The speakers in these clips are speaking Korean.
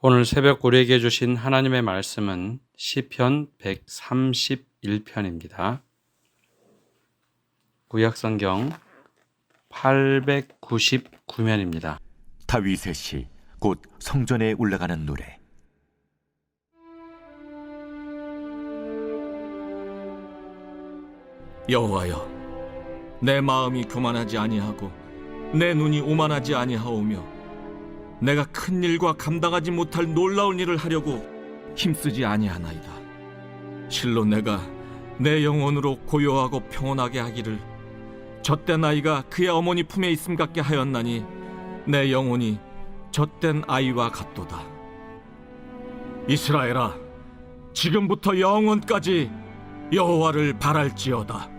오늘 새벽 우리에게 주신 하나님의 말씀은 시편 131편입니다. 구약성경 899면입니다. 다윗의 시, 곧 성전에 올라가는 노래. 여호와여, 내 마음이 교만하지 아니하고 내 눈이 오만하지 아니하오며 내가 큰 일과 감당하지 못할 놀라운 일을 하려고 힘쓰지 아니하나이다. 실로 내가 내 영혼으로 고요하고 평온하게 하기를 젖된 아이가 그의 어머니 품에 있음 같게 하였나니 내 영혼이 젖된 아이와 같도다. 이스라엘아, 지금부터 영원까지 여호와를 바랄지어다.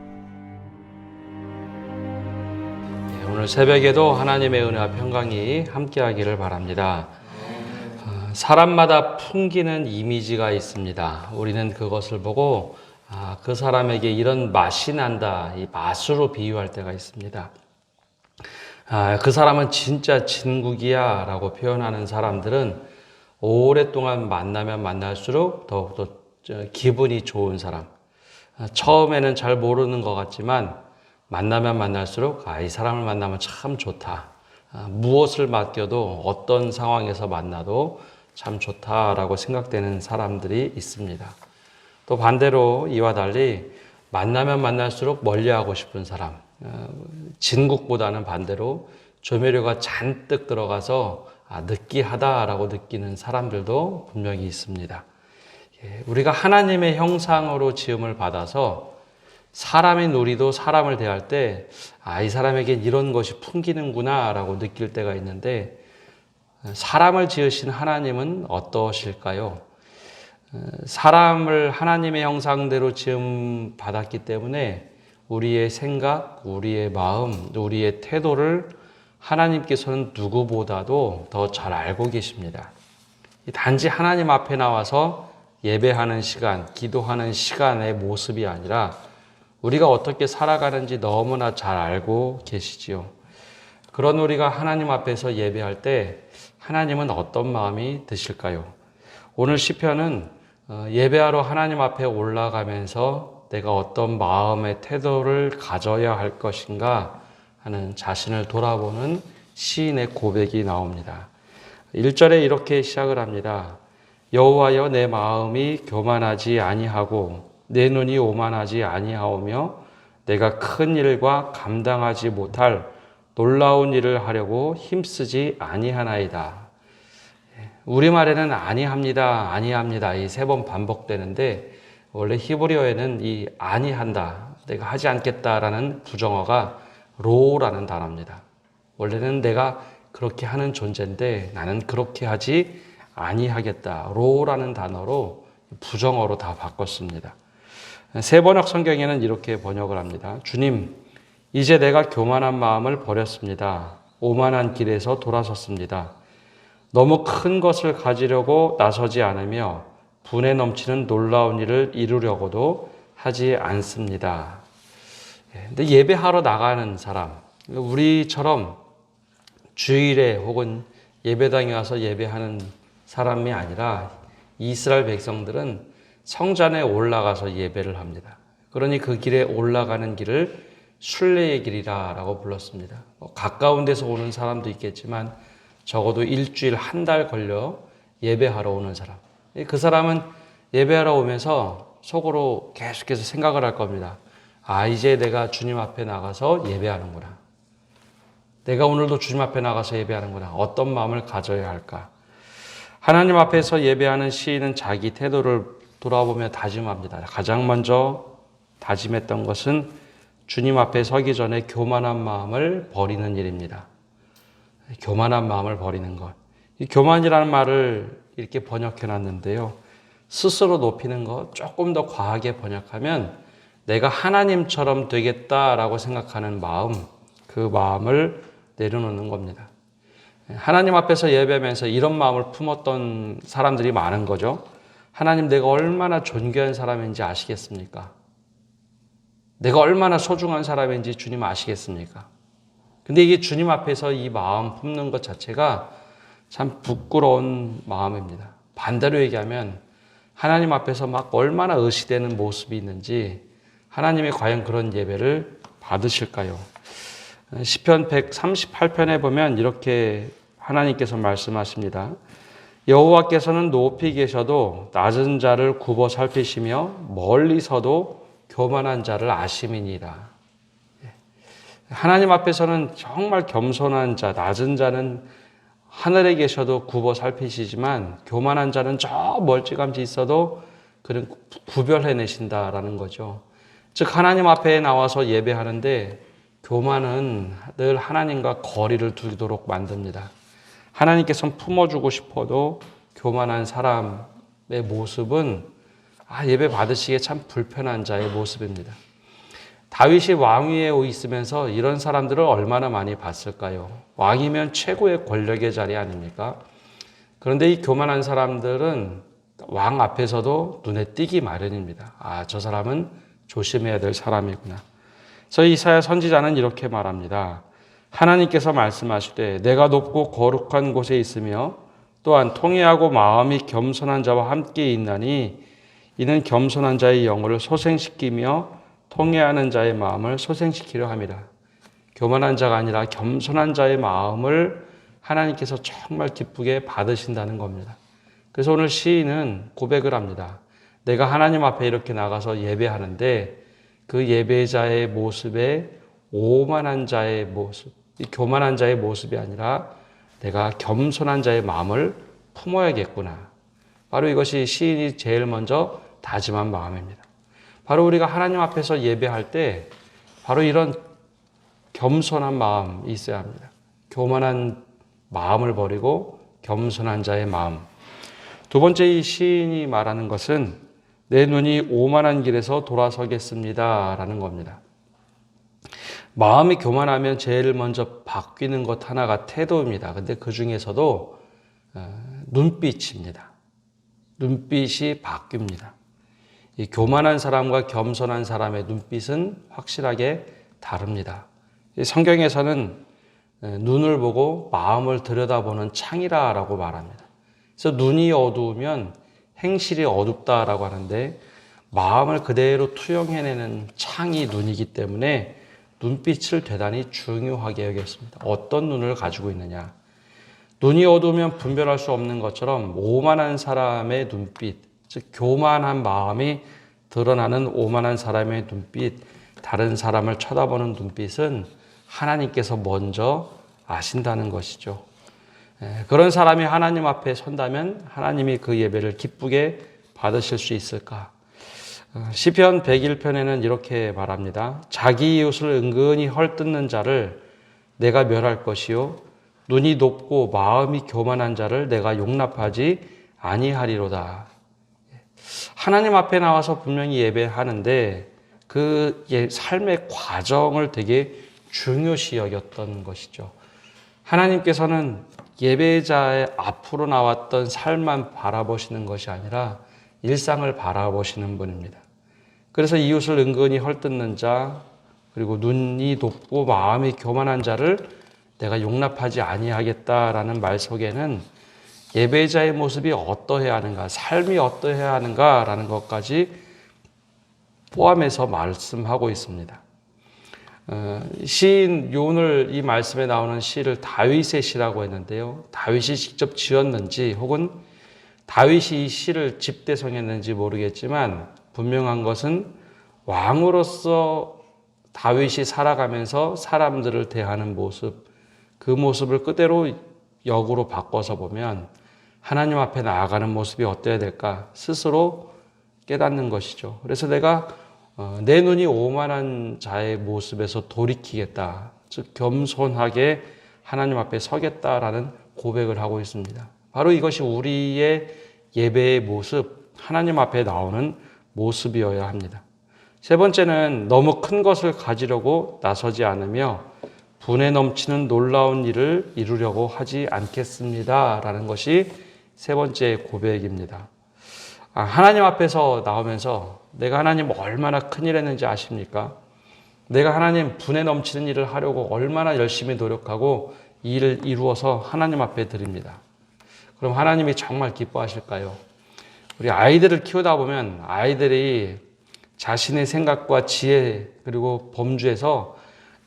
오늘 새벽에도 하나님의 은혜와 평강이 함께하기를 바랍니다. 사람마다 풍기는 이미지가 있습니다. 우리는 그것을 보고 그 사람에게 이런 맛이 난다, 이 맛으로 비유할 때가 있습니다. 그 사람은 진짜 진국이야 라고 표현하는 사람들은 오랫동안 만나면 만날수록 더욱더 기분이 좋은 사람. 처음에는 잘 모르는 것 같지만 만나면 만날수록 이 사람을 만나면 참 좋다. 무엇을 맡겨도 어떤 상황에서 만나도 참 좋다라고 생각되는 사람들이 있습니다. 또 반대로 이와 달리 만나면 만날수록 멀리하고 싶은 사람, 진국보다는 반대로 조미료가 잔뜩 들어가서 느끼하다라고 느끼는 사람들도 분명히 있습니다. 우리가 하나님의 형상으로 지음을 받아서 사람인 우리도 사람을 대할 때 이 사람에겐 이런 것이 풍기는구나 라고 느낄 때가 있는데, 사람을 지으신 하나님은 어떠실까요? 사람을 하나님의 형상대로 지음 받았기 때문에 우리의 생각, 우리의 마음, 우리의 태도를 하나님께서는 누구보다도 더 잘 알고 계십니다. 단지 하나님 앞에 나와서 예배하는 시간, 기도하는 시간의 모습이 아니라 우리가 어떻게 살아가는지 너무나 잘 알고 계시지요. 그런 우리가 하나님 앞에서 예배할 때 하나님은 어떤 마음이 드실까요? 오늘 시편은 예배하러 하나님 앞에 올라가면서 내가 어떤 마음의 태도를 가져야 할 것인가 하는 자신을 돌아보는 시인의 고백이 나옵니다. 1절에 이렇게 시작을 합니다. 여호와여, 내 마음이 교만하지 아니하고 내 눈이 오만하지 아니하오며 내가 큰 일과 감당하지 못할 놀라운 일을 하려고 힘쓰지 아니하나이다. 우리말에는 아니합니다, 아니합니다 이 3번 반복되는데, 원래 히브리어에는 이 아니한다, 내가 하지 않겠다라는 부정어가 로라는 단어입니다. 원래는 내가 그렇게 하는 존재인데 나는 그렇게 하지 아니하겠다, 로라는 단어로 부정어로 다 바꿨습니다. 세번역 성경에는 이렇게 번역을 합니다. 주님, 이제 내가 교만한 마음을 버렸습니다. 오만한 길에서 돌아섰습니다. 너무 큰 것을 가지려고 나서지 않으며 분에 넘치는 놀라운 일을 이루려고도 하지 않습니다. 근데 예배하러 나가는 사람, 우리처럼 주일에 혹은 예배당에 와서 예배하는 사람이 아니라 이스라엘 백성들은 성전에 올라가서 예배를 합니다. 그러니 그 길에 올라가는 길을 순례의 길이라고 불렀습니다. 가까운 데서 오는 사람도 있겠지만 적어도 일주일, 한 달 걸려 예배하러 오는 사람. 그 사람은 예배하러 오면서 속으로 계속해서 생각을 할 겁니다. 이제 내가 주님 앞에 나가서 예배하는구나. 내가 오늘도 주님 앞에 나가서 예배하는구나. 어떤 마음을 가져야 할까? 하나님 앞에서 예배하는 시인은 자기 태도를 돌아보며 다짐합니다. 가장 먼저 다짐했던 것은 주님 앞에 서기 전에 교만한 마음을 버리는 일입니다. 교만한 마음을 버리는 것. 이 교만이라는 말을 이렇게 번역해 놨는데요. 스스로 높이는 것, 조금 더 과하게 번역하면 내가 하나님처럼 되겠다라고 생각하는 마음, 그 마음을 내려놓는 겁니다. 하나님 앞에서 예배하면서 이런 마음을 품었던 사람들이 많은 거죠. 하나님, 내가 얼마나 존귀한 사람인지 아시겠습니까? 내가 얼마나 소중한 사람인지 주님 아시겠습니까? 근데 이게 주님 앞에서 이 마음 품는 것 자체가 참 부끄러운 마음입니다. 반대로 얘기하면 하나님 앞에서 막 얼마나 의식되는 모습이 있는지 하나님이 과연 그런 예배를 받으실까요? 시편 138편에 보면 이렇게 하나님께서 말씀하십니다. 여호와께서는 높이 계셔도 낮은 자를 굽어 살피시며 멀리서도 교만한 자를 아심이니라. 하나님 앞에서는 정말 겸손한 자, 낮은 자는 하늘에 계셔도 굽어 살피시지만 교만한 자는 저 멀찌감치 있어도 그는 구별해내신다라는 거죠. 즉 하나님 앞에 나와서 예배하는데 교만은 늘 하나님과 거리를 두도록 만듭니다. 하나님께서는 품어주고 싶어도 교만한 사람의 모습은 예배 받으시기에 참 불편한 자의 모습입니다. 다윗이 왕위에 있으면서 이런 사람들을 얼마나 많이 봤을까요? 왕이면 최고의 권력의 자리 아닙니까? 그런데 이 교만한 사람들은 왕 앞에서도 눈에 띄기 마련입니다. 저 사람은 조심해야 될 사람이구나. 그래서 이사야 선지자는 이렇게 말합니다. 하나님께서 말씀하시되 내가 높고 거룩한 곳에 있으며 또한 통회하고 마음이 겸손한 자와 함께 있나니 이는 겸손한 자의 영혼을 소생시키며 통회하는 자의 마음을 소생시키려 함이라. 교만한 자가 아니라 겸손한 자의 마음을 하나님께서 정말 기쁘게 받으신다는 겁니다. 그래서 오늘 시인은 고백을 합니다. 내가 하나님 앞에 이렇게 나가서 예배하는데 그 예배자의 모습에 오만한 자의 모습, 교만한 자의 모습이 아니라 내가 겸손한 자의 마음을 품어야겠구나. 바로 이것이 시인이 제일 먼저 다짐한 마음입니다. 바로 우리가 하나님 앞에서 예배할 때 바로 이런 겸손한 마음이 있어야 합니다. 교만한 마음을 버리고 겸손한 자의 마음. 두 번째 이 시인이 말하는 것은 내 눈이 오만한 길에서 돌아서겠습니다 라는 겁니다. 마음이 교만하면 제일 먼저 바뀌는 것 하나가 태도입니다. 근데 그 중에서도 눈빛입니다. 눈빛이 바뀝니다. 이 교만한 사람과 겸손한 사람의 눈빛은 확실하게 다릅니다. 성경에서는 눈을 보고 마음을 들여다보는 창이라고 말합니다. 그래서 눈이 어두우면 행실이 어둡다라고 하는데 마음을 그대로 투영해내는 창이 눈이기 때문에 눈빛을 대단히 중요하게 여겼습니다. 어떤 눈을 가지고 있느냐. 눈이 어두우면 분별할 수 없는 것처럼 오만한 사람의 눈빛, 즉 교만한 마음이 드러나는 오만한 사람의 눈빛, 다른 사람을 쳐다보는 눈빛은 하나님께서 먼저 아신다는 것이죠. 그런 사람이 하나님 앞에 선다면 하나님이 그 예배를 기쁘게 받으실 수 있을까? 시편 101편에는 이렇게 말합니다. 자기 이웃을 은근히 헐뜯는 자를 내가 멸할 것이요 눈이 높고 마음이 교만한 자를 내가 용납하지 아니하리로다. 하나님 앞에 나와서 분명히 예배하는데 그 삶의 과정을 되게 중요시 여겼던 것이죠. 하나님께서는 예배자의 앞으로 나왔던 삶만 바라보시는 것이 아니라 일상을 바라보시는 분입니다. 그래서 이웃을 은근히 헐뜯는 자, 그리고 눈이 높고 마음이 교만한 자를 내가 용납하지 아니하겠다라는 말 속에는 예배자의 모습이 어떠해야 하는가, 삶이 어떠해야 하는가라는 것까지 포함해서 말씀하고 있습니다. 시인 오늘 이 말씀에 나오는 시를 다윗의 시라고 했는데요. 다윗이 직접 지었는지 혹은 다윗이 이 시를 집대성했는지 모르겠지만 분명한 것은 왕으로서 다윗이 살아가면서 사람들을 대하는 모습, 그 모습을 그대로 역으로 바꿔서 보면 하나님 앞에 나아가는 모습이 어때야 될까 스스로 깨닫는 것이죠. 그래서 내가 내 눈이 오만한 자의 모습에서 돌이키겠다. 즉 겸손하게 하나님 앞에 서겠다라는 고백을 하고 있습니다. 바로 이것이 우리의 예배의 모습, 하나님 앞에 나오는 모습이어야 합니다. 세 번째는 너무 큰 것을 가지려고 나서지 않으며 분에 넘치는 놀라운 일을 이루려고 하지 않겠습니다. 라는 것이 세 번째 고백입니다. 하나님 앞에서 나오면서 내가 하나님 얼마나 큰일 했는지 아십니까? 내가 하나님 분에 넘치는 일을 하려고 얼마나 열심히 노력하고 이 일을 이루어서 하나님 앞에 드립니다. 그럼 하나님이 정말 기뻐하실까요? 우리 아이들을 키우다 보면 아이들이 자신의 생각과 지혜 그리고 범주에서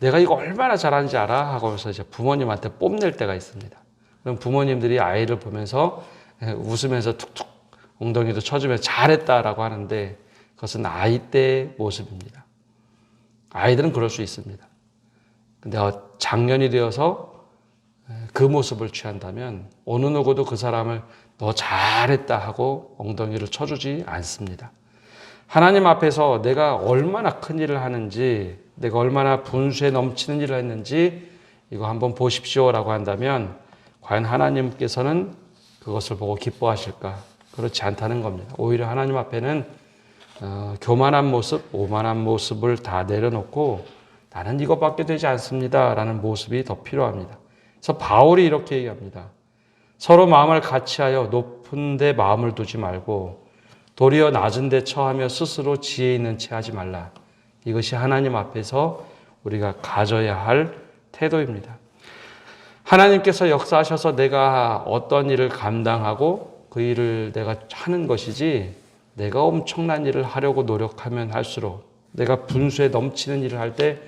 내가 이거 얼마나 잘하는지 알아? 하고서 이제 부모님한테 뽐낼 때가 있습니다. 그럼 부모님들이 아이를 보면서 웃으면서 툭툭 엉덩이도 쳐주면서 잘했다라고 하는데 그것은 아이 때의 모습입니다. 아이들은 그럴 수 있습니다. 근데 장년이 되어서 그 모습을 취한다면 어느 누구도 그 사람을 너 잘했다 하고 엉덩이를 쳐주지 않습니다. 하나님 앞에서 내가 얼마나 큰 일을 하는지, 내가 얼마나 분수에 넘치는 일을 했는지 이거 한번 보십시오라고 한다면 과연 하나님께서는 그것을 보고 기뻐하실까? 그렇지 않다는 겁니다. 오히려 하나님 앞에는 교만한 모습, 오만한 모습을 다 내려놓고 나는 이것밖에 되지 않습니다 라는 모습이 더 필요합니다. 그래서 바울이 이렇게 얘기합니다. 서로 마음을 같이하여 높은 데 마음을 두지 말고 도리어 낮은 데 처하며 스스로 지혜 있는 채 하지 말라. 이것이 하나님 앞에서 우리가 가져야 할 태도입니다. 하나님께서 역사하셔서 내가 어떤 일을 감당하고 그 일을 내가 하는 것이지 내가 엄청난 일을 하려고 노력하면 할수록 내가 분수에 넘치는 일을 할 때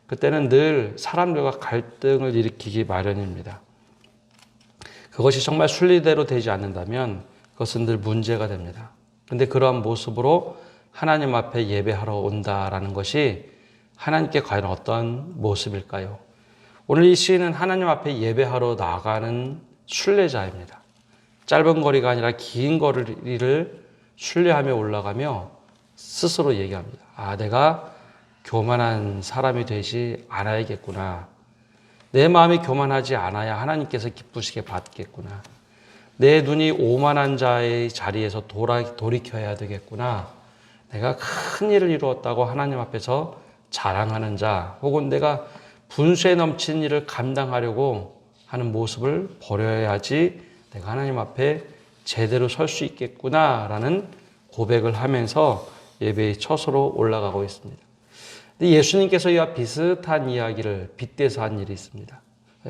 그때는 늘 사람들과 갈등을 일으키기 마련입니다. 그것이 정말 순리대로 되지 않는다면 그것은 늘 문제가 됩니다. 그런데 그러한 모습으로 하나님 앞에 예배하러 온다라는 것이 하나님께 과연 어떤 모습일까요? 오늘 이 시인은 하나님 앞에 예배하러 나가는 순례자입니다. 짧은 거리가 아니라 긴 거리를 순례하며 올라가며 스스로 얘기합니다. 아, 내가 교만한 사람이 되지 않아야겠구나. 내 마음이 교만하지 않아야 하나님께서 기쁘시게 받겠구나. 내 눈이 오만한 자의 자리에서 돌이켜야 되겠구나. 내가 큰 일을 이루었다고 하나님 앞에서 자랑하는 자, 혹은 내가 분수에 넘치는 일을 감당하려고 하는 모습을 버려야지 내가 하나님 앞에 제대로 설 수 있겠구나라는 고백을 하면서 예배의 처소로 올라가고 있습니다. 근데 예수님께서 이와 비슷한 이야기를 빗대서 한 일이 있습니다.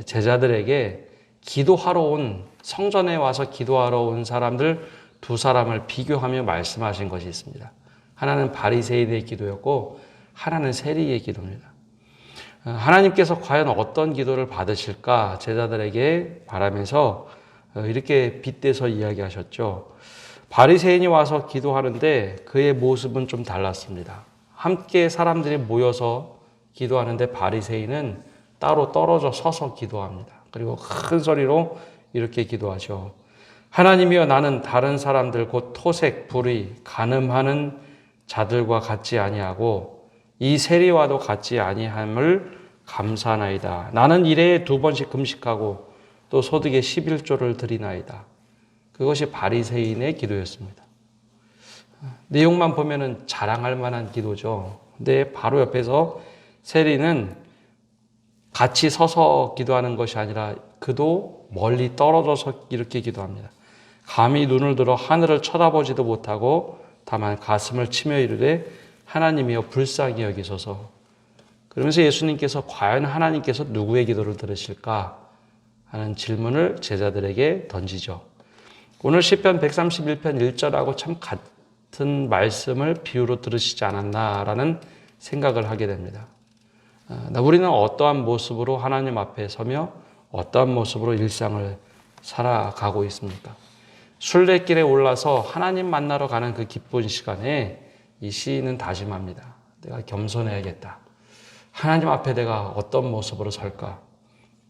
제자들에게 기도하러 온, 성전에 와서 기도하러 온 사람들 두 사람을 비교하며 말씀하신 것이 있습니다. 하나는 바리새인의 기도였고 하나는 세리의 기도입니다. 하나님께서 과연 어떤 기도를 받으실까 제자들에게 바라면서 이렇게 빗대서 이야기하셨죠. 바리새인이 와서 기도하는데 그의 모습은 좀 달랐습니다. 함께 사람들이 모여서 기도하는데 바리새인은 따로 떨어져 서서 기도합니다. 그리고 큰 소리로 이렇게 기도하죠. 하나님이여, 나는 다른 사람들 곧 토색, 불의, 간음하는 자들과 같지 아니하고 이 세리와도 같지 아니함을 감사하나이다. 나는 일해에 2번씩 금식하고 또 소득의 11조를 드리나이다. 그것이 바리새인의 기도였습니다. 내용만 보면은 자랑할 만한 기도죠. 근데 바로 옆에서 세리는 같이 서서 기도하는 것이 아니라 그도 멀리 떨어져서 이렇게 기도합니다. 감히 눈을 들어 하늘을 쳐다보지도 못하고 다만 가슴을 치며 이르되 하나님이여 불쌍히 여기소서. 그러면서 예수님께서 과연 하나님께서 누구의 기도를 들으실까 하는 질문을 제자들에게 던지죠. 오늘 시편 131편 1절하고 참 같은 말씀을 비유로 들으시지 않았나라는 생각을 하게 됩니다. 우리는 어떠한 모습으로 하나님 앞에 서며 어떠한 모습으로 일상을 살아가고 있습니까? 순례길에 올라서 하나님 만나러 가는 그 기쁜 시간에 이 시인은 다짐합니다. 내가 겸손해야겠다. 하나님 앞에 내가 어떤 모습으로 설까?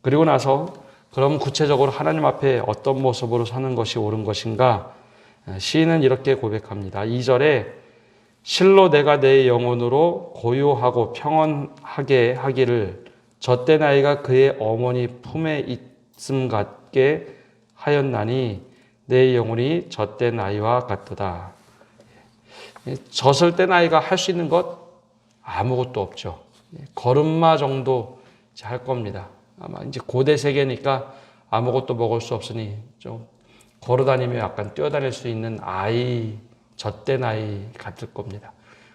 그리고 나서 그럼 구체적으로 하나님 앞에 어떤 모습으로 서는 것이 옳은 것인가? 시인은 이렇게 고백합니다. 2절에 실로 내가 내 영혼으로 고요하고 평온하게 하기를 젖된 아이가 그의 어머니 품에 있음 같게 하였나니 내 영혼이 젖된 아이와 같도다. 젖을 뗀 아이가 할 수 있는 것 아무것도 없죠. 걸음마 정도 할 겁니다. 아마 이제 고대 세계니까 아무것도 먹을 수 없으니 좀 걸어다니며 약간 뛰어다닐 수 있는 아이, 젖된 아이 같을 겁니다.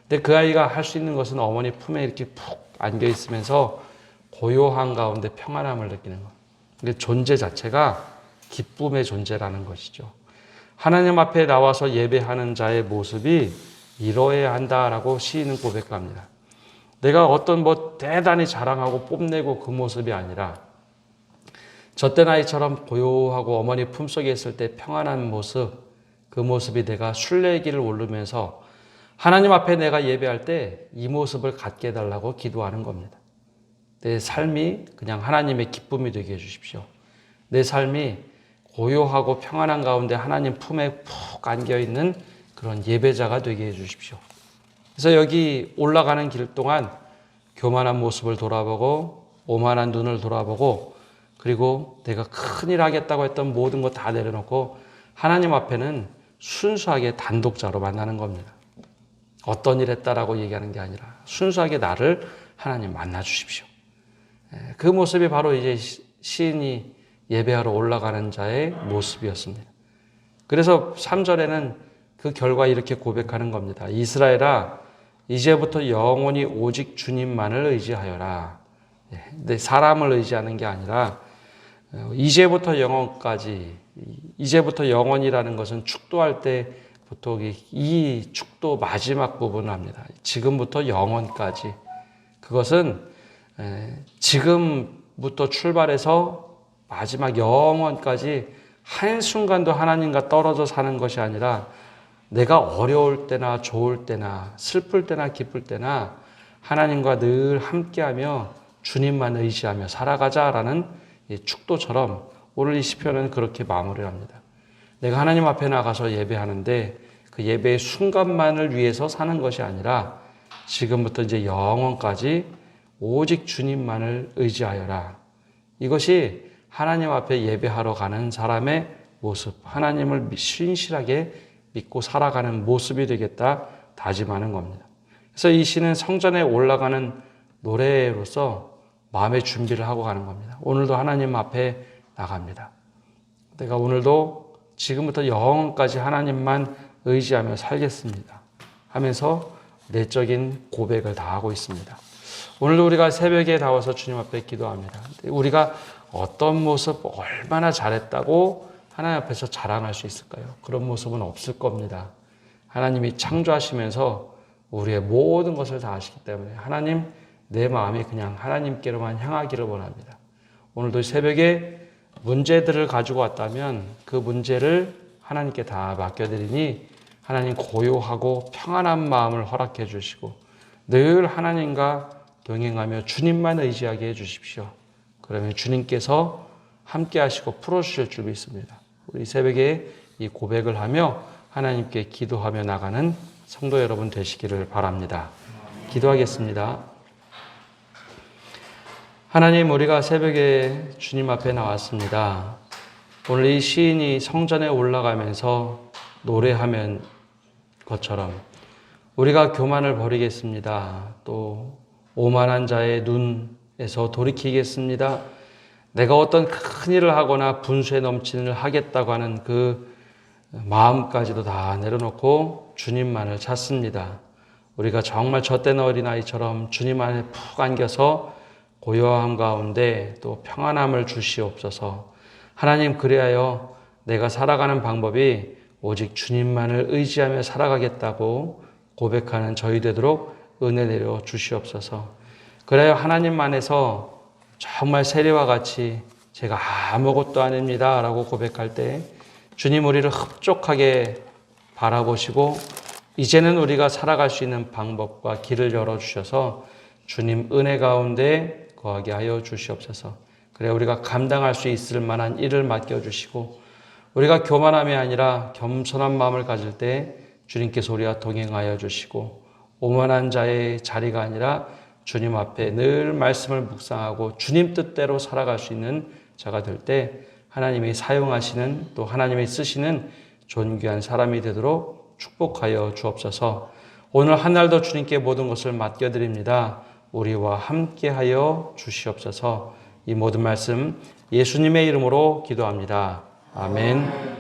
근데 그 아이가 할 수 있는 것은 어머니 품에 이렇게 푹 안겨 있으면서 고요한 가운데 평안함을 느끼는 것. 근데 존재 자체가 기쁨의 존재라는 것이죠. 하나님 앞에 나와서 예배하는 자의 모습이 이러해야 한다라고 시인은 고백합니다. 내가 어떤 대단히 자랑하고 뽐내고 그 모습이 아니라 젖된 아이처럼 고요하고 어머니 품속에 있을 때 평안한 모습, 그 모습이 내가 순례길을 오르면서 하나님 앞에 내가 예배할 때 이 모습을 갖게 해달라고 기도하는 겁니다. 내 삶이 그냥 하나님의 기쁨이 되게 해주십시오. 내 삶이 고요하고 평안한 가운데 하나님 품에 푹 안겨있는 그런 예배자가 되게 해주십시오. 그래서 여기 올라가는 길 동안 교만한 모습을 돌아보고 오만한 눈을 돌아보고 그리고 내가 큰일 하겠다고 했던 모든 거 다 내려놓고 하나님 앞에는 순수하게 단독자로 만나는 겁니다. 어떤 일 했다라고 얘기하는 게 아니라 순수하게 나를 하나님 만나 주십시오. 그 모습이 바로 이제 시인이 예배하러 올라가는 자의 모습이었습니다. 그래서 3절에는 그 결과 이렇게 고백하는 겁니다. 이스라엘아, 이제부터 영원히 오직 주님만을 의지하여라. 근데 사람을 의지하는 게 아니라 이제부터 영원까지, 이제부터 영원이라는 것은 축도할 때 보통 이 축도 마지막 부분을 합니다. 지금부터 영원까지. 그것은 지금부터 출발해서 마지막 영원까지 한순간도 하나님과 떨어져 사는 것이 아니라 내가 어려울 때나 좋을 때나 슬플 때나 기쁠 때나 하나님과 늘 함께하며 주님만 의지하며 살아가자라는 축도처럼 오늘 이 시편은 그렇게 마무리를 합니다. 내가 하나님 앞에 나가서 예배하는데 그 예배의 순간만을 위해서 사는 것이 아니라 지금부터 이제 영원까지 오직 주님만을 의지하여라. 이것이 하나님 앞에 예배하러 가는 사람의 모습, 하나님을 신실하게 믿고 살아가는 모습이 되겠다 다짐하는 겁니다. 그래서 이 시는 성전에 올라가는 노래로서 마음의 준비를 하고 가는 겁니다. 오늘도 하나님 앞에 나갑니다. 내가 오늘도 지금부터 영원까지 하나님만 의지하며 살겠습니다 하면서 내적인 고백을 다 하고 있습니다. 오늘도 우리가 새벽에 나와서 주님 앞에 기도합니다. 우리가 어떤 모습, 얼마나 잘했다고 하나님 앞에서 자랑할 수 있을까요? 그런 모습은 없을 겁니다. 하나님이 창조하시면서 우리의 모든 것을 다 아시기 때문에 하나님, 내 마음이 그냥 하나님께로만 향하기를 원합니다. 오늘도 새벽에 문제들을 가지고 왔다면 그 문제를 하나님께 다 맡겨드리니 하나님 고요하고 평안한 마음을 허락해 주시고 늘 하나님과 동행하며 주님만 의지하게 해 주십시오. 그러면 주님께서 함께 하시고 풀어주실 줄 믿습니다. 우리 새벽에 이 고백을 하며 하나님께 기도하며 나가는 성도 여러분 되시기를 바랍니다. 기도하겠습니다. 하나님, 우리가 새벽에 주님 앞에 나왔습니다. 오늘 이 시인이 성전에 올라가면서 노래하면 것처럼 우리가 교만을 버리겠습니다. 또 오만한 자의 눈에서 돌이키겠습니다. 내가 어떤 큰 일을 하거나 분수에 넘치는 일을 하겠다고 하는 그 마음까지도 다 내려놓고 주님만을 찾습니다. 우리가 정말 젖된 어린아이처럼 주님 안에 푹 안겨서 고요함 가운데 또 평안함을 주시옵소서. 하나님, 그리하여 내가 살아가는 방법이 오직 주님만을 의지하며 살아가겠다고 고백하는 저희 되도록 은혜 내려 주시옵소서. 그래야 하나님 안에서 정말 세리와 같이 제가 아무것도 아닙니다 라고 고백할 때 주님 우리를 흡족하게 바라보시고 이제는 우리가 살아갈 수 있는 방법과 길을 열어주셔서 주님 은혜 가운데 거하게 하여 주시옵소서. 그래 우리가 감당할 수 있을 만한 일을 맡겨주시고 우리가 교만함이 아니라 겸손한 마음을 가질 때 주님께서 우리와 동행하여 주시고 오만한 자의 자리가 아니라 주님 앞에 늘 말씀을 묵상하고 주님 뜻대로 살아갈 수 있는 자가 될 때 하나님이 사용하시는 또 하나님이 쓰시는 존귀한 사람이 되도록 축복하여 주옵소서. 오늘 한 날도 주님께 모든 것을 맡겨드립니다. 우리와 함께하여 주시옵소서. 이 모든 말씀 예수님의 이름으로 기도합니다. 아멘.